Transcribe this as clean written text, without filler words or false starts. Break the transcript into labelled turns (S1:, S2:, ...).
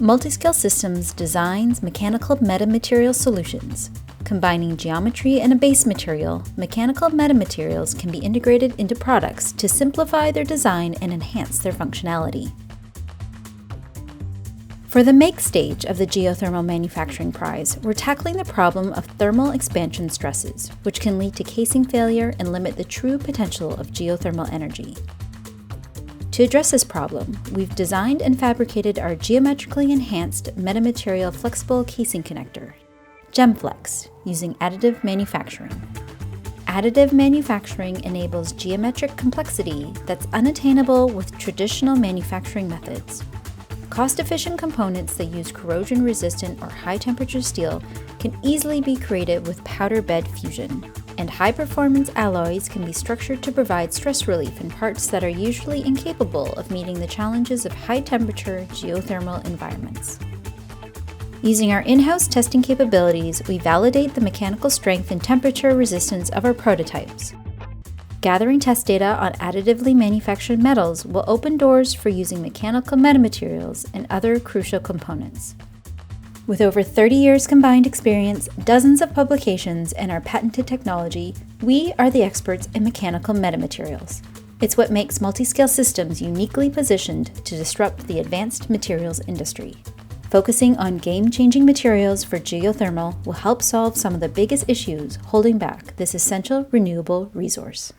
S1: Multiscale Systems designs mechanical metamaterial solutions. Combining geometry and a base material, mechanical metamaterials can be integrated into products to simplify their design and enhance their functionality. For the make stage of the Geothermal Manufacturing Prize, we're tackling the problem of thermal expansion stresses, which can lead to casing failure and limit the true potential of geothermal energy. To address this problem, we've designed and fabricated our geometrically enhanced metamaterial flexible casing connector, GemFlex, using additive manufacturing. Additive manufacturing enables geometric complexity that's unattainable with traditional manufacturing methods. Cost-efficient components that use corrosion-resistant or high-temperature steel can easily be created with powder bed fusion, and high-performance alloys can be structured to provide stress relief in parts that are usually incapable of meeting the challenges of high-temperature geothermal environments. Using our in-house testing capabilities, we validate the mechanical strength and temperature resistance of our prototypes. Gathering test data on additively manufactured metals will open doors for using mechanical metamaterials and other crucial components. With over 30 years combined experience, dozens of publications, and our patented technology, we are the experts in mechanical metamaterials. It's what makes Multiscale Systems uniquely positioned to disrupt the advanced materials industry. Focusing on game-changing materials for geothermal will help solve some of the biggest issues holding back this essential renewable resource.